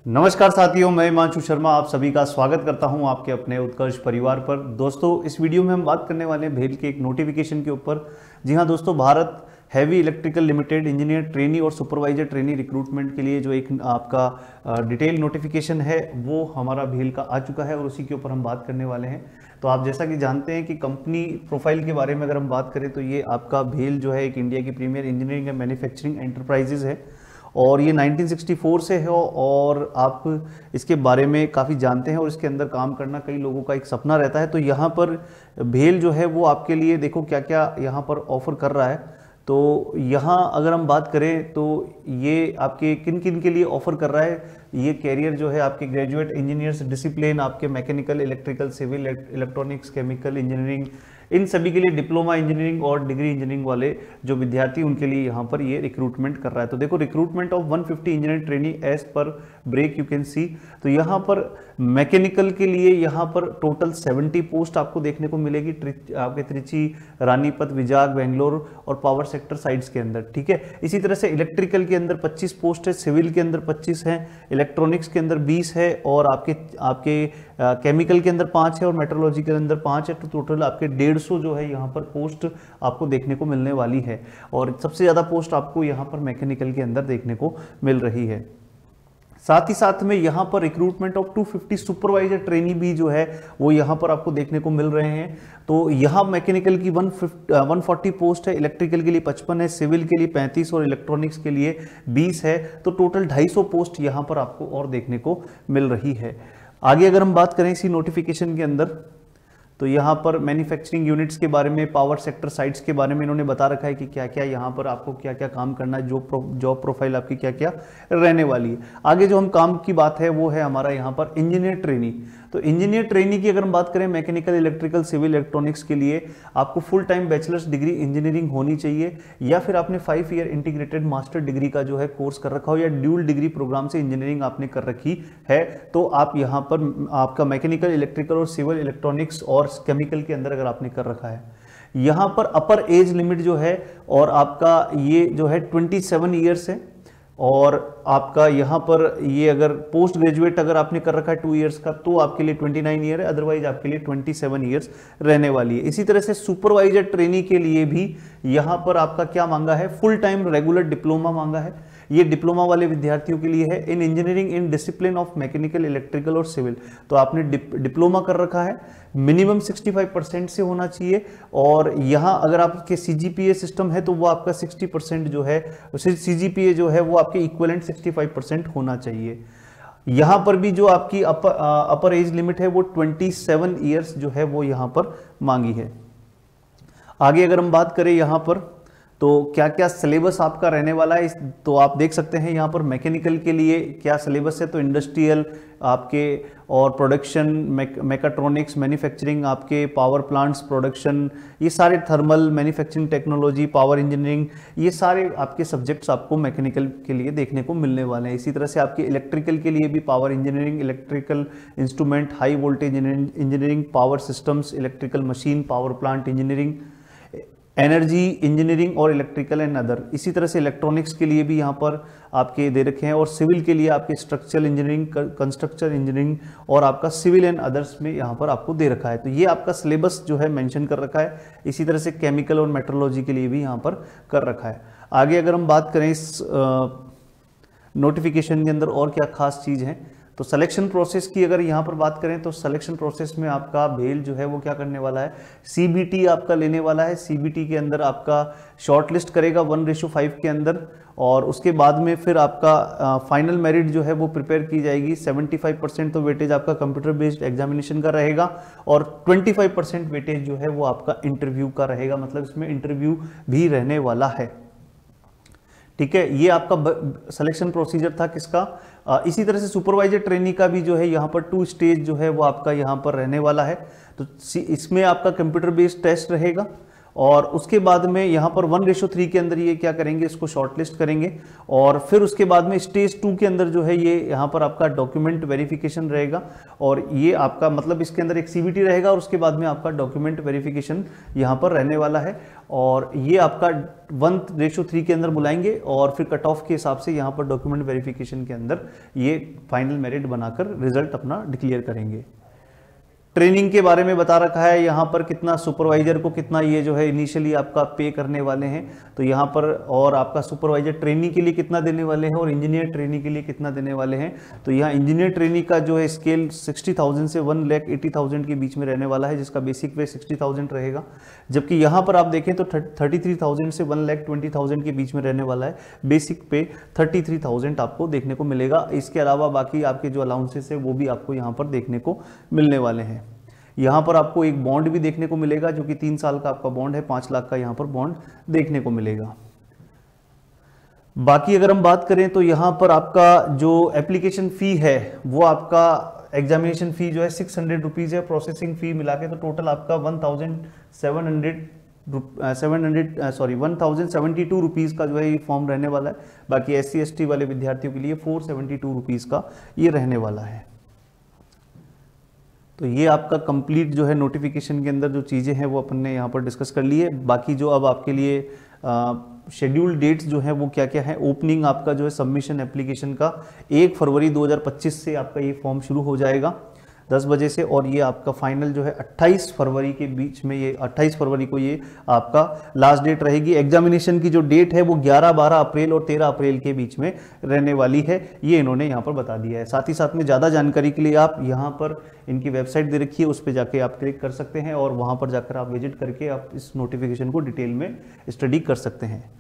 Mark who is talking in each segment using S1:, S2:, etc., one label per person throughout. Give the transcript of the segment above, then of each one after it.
S1: नमस्कार साथियों, मैं हिमांशु शर्मा आप सभी का स्वागत करता हूं आपके अपने उत्कर्ष परिवार पर। दोस्तों, इस वीडियो में हम बात करने वाले हैं भेल के एक नोटिफिकेशन के ऊपर। जी हां दोस्तों, Bharat heavy electrical limited engineer trainee और सुपरवाइजर ट्रेनी रिक्रूटमेंट के लिए जो एक आपका डिटेल नोटिफिकेशन है वो हमारा भेल का आ चुका है और उसी के ऊपर हम बात करने वाले हैं। तो आप जैसा कि जानते हैं कि कंपनी प्रोफाइल के बारे में अगर हम बात करें तो ये आपका भेल जो है एक इंडिया की premier engineering and manufacturing enterprises है और ये 1964 से है और आप इसके बारे में काफ़ी जानते हैं और इसके अंदर काम करना कई लोगों का एक सपना रहता है। तो यहाँ पर भेल जो है वो आपके लिए देखो क्या क्या यहाँ पर ऑफर कर रहा है। तो यहाँ अगर हम बात करें तो ये आपके किन किन के लिए ऑफर कर रहा है। ये कैरियर जो है आपके ग्रेजुएट इंजीनियर्स डिसिप्लिन, आपके mechanical, electrical, civil, electronics, chemical engineering, इन सभी के लिए डिप्लोमा इंजीनियरिंग और डिग्री इंजीनियरिंग वाले जो विद्यार्थी उनके लिए यहाँ पर ये रिक्रूटमेंट कर रहा है। तो देखो, रिक्रूटमेंट ऑफ 150 इंजीनियरिंग ट्रेनी एज पर ब्रेक यू कैन सी। तो यहाँ पर मैकेनिकल के लिए यहाँ पर टोटल 70 पोस्ट आपको देखने को मिलेगी आपके त्रिची, रानीपत, विजाग, बेंगलोर और पावर सेक्टर साइड्स के अंदर। ठीक है, इसी तरह से इलेक्ट्रिकल के अंदर 25 पोस्ट है, सिविल के अंदर 25 है, इलेक्ट्रॉनिक्स के अंदर 20 है और आपके केमिकल के अंदर 5 है और मेट्रोलॉजी के अंदर 5 है। तो टोटल आपके 150 जो है यहाँ पर पोस्ट आपको देखने को मिलने वाली है और सबसे ज़्यादा पोस्ट आपको यहाँ पर मैकेनिकल के अंदर देखने को मिल रही है। साथ ही साथ में यहाँ पर रिक्रूटमेंट ऑफ 250 सुपरवाइजर ट्रेनी भी जो है वो यहाँ पर आपको देखने को मिल रहे हैं। तो यहाँ मैकेनिकल की 140 पोस्ट है, इलेक्ट्रिकल के लिए 55 है, सिविल के लिए 35 और इलेक्ट्रॉनिक्स के लिए 20 है। तो टोटल 250 पोस्ट यहाँ पर आपको और देखने को मिल रही है। आगे अगर हम बात करें इसी नोटिफिकेशन के अंदर तो यहाँ पर मैन्युफैक्चरिंग यूनिट्स के बारे में, पावर सेक्टर साइट्स के बारे में इन्होंने बता रखा है कि क्या क्या यहाँ पर आपको क्या क्या काम करना है, जॉब प्रोफाइल आपकी क्या क्या रहने वाली है। आगे जो हम काम की बात है वो है हमारा यहाँ पर इंजीनियर ट्रेनी। तो इंजीनियर ट्रेनी की अगर हम बात करें मैकेनिकल, इलेक्ट्रिकल, सिविल, इलेक्ट्रॉनिक्स के लिए आपको full time bachelors degree engineering होनी चाहिए या फिर आपने 5 ईयर इंटीग्रेटेड मास्टर डिग्री का जो है कोर्स कर रखा हो या ड्यूल डिग्री प्रोग्राम से इंजीनियरिंग आपने कर रखी है। तो आप यहाँ पर आपका मैकेनिकल, इलेक्ट्रिकल और सिविल, इलेक्ट्रॉनिक्स और केमिकल के अंदर अगर आपने कर रखा है। यहाँ पर अपर एज लिमिट जो है और आपका ये जो है 27 ईयर्स है और आपका यहाँ पर ये अगर पोस्ट ग्रेजुएट अगर आपने कर रखा है 2 इयर्स का तो आपके लिए 29 ईयर है, अदरवाइज आपके लिए 27 इयर्स रहने वाली है। इसी तरह से सुपरवाइजर ट्रेनी के लिए भी यहाँ पर आपका क्या मांगा है, फुल टाइम रेगुलर डिप्लोमा मांगा है। ये डिप्लोमा वाले विद्यार्थियों के लिए है इन engineering in discipline of mechanical, electrical और सिविल। तो आपने डिप्लोमा कर रखा है, मिनिमम 65% से होना चाहिए और यहाँ अगर आपके सीजीपीए सिस्टम है तो वो आपका 60% जो है सीजीपीए जो है वो आपके इक्विवेलेंट 65% होना चाहिए। यहाँ पर भी जो आपकी अपर एज लिमिट है वो 27 ईयर्स जो है वो यहाँ पर मांगी है। आगे अगर हम बात करें यहाँ पर तो क्या क्या सिलेबस आपका रहने वाला है तो आप देख सकते हैं यहाँ पर मैकेनिकल के लिए क्या सिलेबस है। तो इंडस्ट्रियल आपके और प्रोडक्शन, मैकाट्रॉनिक्स, मैन्युफैक्चरिंग, आपके पावर प्लांट्स प्रोडक्शन, ये सारे thermal, manufacturing technology, power engineering, ये सारे आपके सब्जेक्ट्स आपको मैकेनिकल के लिए देखने को मिलने वाले हैं। इसी तरह से आपके इलेक्ट्रिकल के लिए भी power engineering, electrical instrument, high voltage engineering, power systems, electrical machine, power plant engineering, energy engineering और इलेक्ट्रिकल एंड अदर। इसी तरह से इलेक्ट्रॉनिक्स के लिए भी यहाँ पर आपके दे रखे हैं और सिविल के लिए आपके स्ट्रक्चरल इंजीनियरिंग, कंस्ट्रक्चर इंजीनियरिंग और आपका सिविल एंड अदर्स में यहाँ पर आपको दे रखा है। तो ये आपका सिलेबस जो है मेंशन कर रखा है। इसी तरह से केमिकल और मेट्रोलॉजी के लिए भी यहाँ पर कर रखा है। आगे अगर हम बात करें इस नोटिफिकेशन के अंदर और क्या खास चीज़ है तो सिलेक्शन प्रोसेस की अगर यहाँ पर बात करें तो सिलेक्शन प्रोसेस में आपका भेल जो है वो क्या करने वाला है, सीबीटी आपका लेने वाला है। सीबीटी के अंदर आपका शॉर्ट लिस्ट करेगा 1:5 के अंदर और उसके बाद में फिर आपका फाइनल मेरिट जो है वो प्रिपेयर की जाएगी। 75% तो वेटेज आपका कंप्यूटर बेस्ड एग्जामिनेशन का रहेगा और 25% वेटेज जो है वो आपका इंटरव्यू का रहेगा, मतलब इसमें इंटरव्यू भी रहने वाला है। ठीक है, ये आपका सिलेक्शन प्रोसीजर था किसका। इसी तरह से सुपरवाइजर ट्रेनी का भी जो है यहाँ पर 2 स्टेज जो है वो आपका यहाँ पर रहने वाला है। तो इसमें आपका कंप्यूटर बेस्ड टेस्ट रहेगा और उसके बाद में यहाँ पर 1:3 के अंदर ये क्या करेंगे, इसको शॉर्टलिस्ट करेंगे। और फिर उसके बाद में स्टेज 2 के अंदर जो है ये यहाँ पर आपका डॉक्यूमेंट वेरिफिकेशन रहेगा, और ये आपका मतलब इसके अंदर एक CBT रहेगा और उसके बाद में आपका डॉक्यूमेंट वेरिफिकेशन यहाँ पर रहने वाला है। और ये आपका 1:3 के अंदर बुलाएंगे और फिर कट ऑफ के हिसाब से यहाँ पर डॉक्यूमेंट वेरिफिकेशन के अंदर ये फाइनल मेरिट बनाकर रिजल्ट अपना डिक्लेयर करेंगे। ट्रेनिंग के बारे में बता रखा है यहाँ पर, कितना सुपरवाइजर को कितना ये जो है इनिशियली आपका पे करने वाले हैं, तो यहाँ पर और आपका सुपरवाइजर ट्रेनी के लिए कितना देने वाले हैं और इंजीनियर ट्रेनी के लिए कितना देने वाले हैं। तो यहाँ इंजीनियर ट्रेनी का जो है स्केल 60,000 से 1,80,000 के बीच में रहने वाला है, जिसका बेसिक पे 60,000 रहेगा। जबकि यहाँ पर आप देखें तो 33,000 से 1,20,000 के बीच में रहने वाला है, बेसिक पे 33,000 आपको देखने को मिलेगा। इसके अलावा बाकी आपके जो अलाउंसेस है वो भी आपको यहाँ पर देखने को मिलने वाले हैं। यहाँ पर आपको एक बॉन्ड भी देखने को मिलेगा जो कि 3 साल का आपका बॉन्ड है, 5 लाख का यहाँ पर बॉन्ड देखने को मिलेगा। बाकी अगर हम बात करें तो यहाँ पर आपका जो एप्लीकेशन फ़ी है वो आपका एग्जामिनेशन फ़ी जो है 600 रुपीज़ है, प्रोसेसिंग फ़ी मिला के तो टोटल आपका 1,072 रुपीज़ का जो है ये फॉर्म रहने वाला है। बाकी SC ST वाले विद्यार्थियों के लिए 472 रुपीज़ का ये रहने वाला है। तो ये आपका कंप्लीट जो है नोटिफिकेशन के अंदर जो चीज़ें हैं वो अपन ने यहाँ पर डिस्कस कर ली है। बाकी जो अब आपके लिए शेड्यूल डेट्स जो है वो क्या क्या है, ओपनिंग आपका जो है सबमिशन एप्लीकेशन का 1 फरवरी 2025 से आपका ये फॉर्म शुरू हो जाएगा 10 बजे से, और ये आपका फाइनल जो है 28 फरवरी के बीच में, ये 28 फरवरी को ये आपका लास्ट डेट रहेगी। एग्जामिनेशन की जो डेट है वो 11, 12 अप्रैल और 13 अप्रैल के बीच में रहने वाली है, ये इन्होंने यहाँ पर बता दिया है। साथ ही साथ में ज़्यादा जानकारी के लिए आप यहाँ पर इनकी वेबसाइट दे रखी है, उस पर जाके आप क्लिक कर सकते हैं और वहाँ पर जाकर आप विजिट करके आप इस नोटिफिकेशन को डिटेल में स्टडी कर सकते हैं।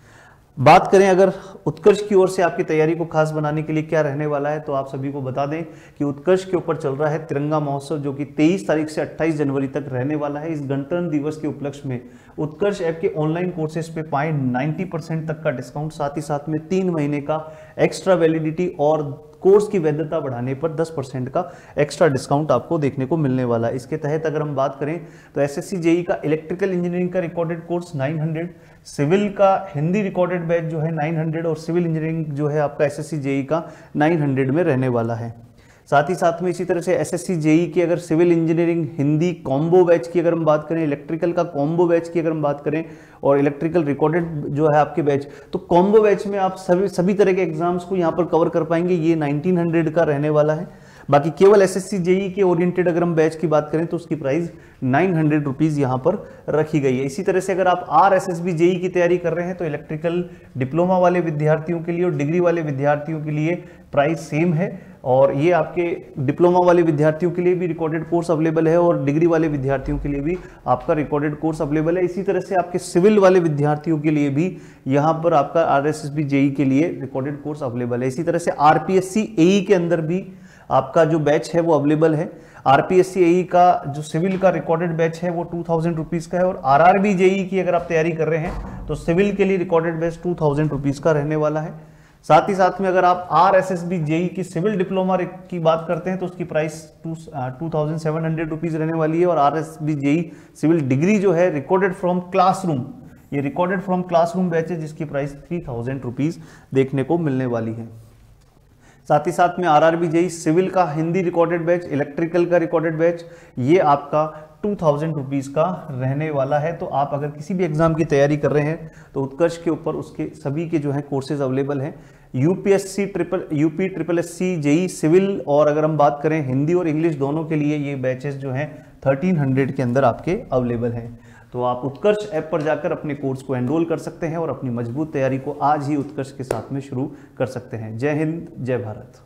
S1: बात करें अगर उत्कर्ष की ओर से आपकी तैयारी को खास बनाने के लिए क्या रहने वाला है, तो आप सभी को बता दें कि उत्कर्ष के ऊपर चल रहा है तिरंगा महोत्सव, जो कि 23 तारीख से 28 जनवरी तक रहने वाला है। इस गणतंत्र दिवस के उपलक्ष्य में उत्कर्ष ऐप के ऑनलाइन कोर्सेज पे पाएं 90% तक का डिस्काउंट, साथ ही साथ में 3 महीने का एक्स्ट्रा वैलिडिटी और कोर्स की वैधता बढ़ाने पर 10% का एक्स्ट्रा डिस्काउंट आपको देखने को मिलने वाला है। इसके तहत अगर हम बात करें तो SSC JEE का इलेक्ट्रिकल इंजीनियरिंग का रिकॉर्डेड कोर्स 900, सिविल का हिंदी रिकॉर्डेड बैच जो है 900 और सिविल इंजीनियरिंग जो है आपका SSC JEE का 900 में रहने वाला है। साथ ही साथ में इसी तरह से SSC JEE की अगर civil engineering Hindi combo batch की अगर हम बात करें, इलेक्ट्रिकल का कॉम्बो बैच की अगर हम बात करें और इलेक्ट्रिकल रिकॉर्डेड जो है आपके बैच, तो कॉम्बो बैच में आप सभी तरह के एग्जाम्स को यहाँ पर कवर कर पाएंगे। ये 1900 का रहने वाला है। बाकी केवल SSC JEE के ओरिएंटेड अगर हम बैच की बात करें तो उसकी प्राइस 900 रुपीज़ यहाँ पर रखी गई है। इसी तरह से अगर आप RSSB JEE की तैयारी कर रहे हैं तो इलेक्ट्रिकल डिप्लोमा वाले विद्यार्थियों के लिए और डिग्री वाले विद्यार्थियों के लिए प्राइस सेम है, और ये आपके डिप्लोमा वाले विद्यार्थियों के लिए भी रिकॉर्डेड कोर्स अवेलेबल है और डिग्री वाले विद्यार्थियों के लिए भी आपका रिकॉर्डेड कोर्स अवेलेबल है। इसी तरह से आपके सिविल वाले विद्यार्थियों के लिए भी यहाँ पर आपका RSSB JEE के लिए रिकॉर्डेड कोर्स अवेलेबल है। इसी तरह से RPSC AE के अंदर भी आपका जो बैच है वो अवेलेबल है। RPSC AE का जो सिविल का रिकॉर्डेड बैच है वो 2000 रुपीज़ का है, और RRB JEE की अगर आप तैयारी कर रहे हैं तो सिविल के लिए रिकॉर्डेड बैच 2000 रुपीज़ का रहने वाला है। साथ ही साथ में अगर आप RSSB JEE की सिविल डिप्लोमा की बात करते हैं तो उसकी प्राइस 2700 रुपीज़ रहने वाली है, और RSSB JEE सिविल डिग्री जो है रिकॉर्डेड फ्रॉम क्लासरूम, ये रिकॉर्डेड फ्रॉम क्लासरूम बैच है जिसकी प्राइस 3000 रुपीज़ देखने को मिलने वाली है। साथ ही साथ में RRB JEE सिविल का हिंदी रिकॉर्डेड बैच, इलेक्ट्रिकल का रिकॉर्डेड बैच, ये आपका 2000 रुपीज़ का रहने वाला है। तो आप अगर किसी भी एग्जाम की तैयारी कर रहे हैं तो उत्कर्ष के ऊपर उसके सभी के जो है कोर्सेज अवेलेबल हैं। UPSSC JEE सिविल, और अगर हम बात करें हिंदी और इंग्लिश दोनों के लिए ये बैचेस जो हैं 1300 के अंदर आपके अवेलेबल हैं। तो आप उत्कर्ष ऐप पर जाकर अपने कोर्स को एनरोल कर सकते हैं और अपनी मजबूत तैयारी को आज ही उत्कर्ष के साथ में शुरू कर सकते हैं। जय हिंद, जय भारत।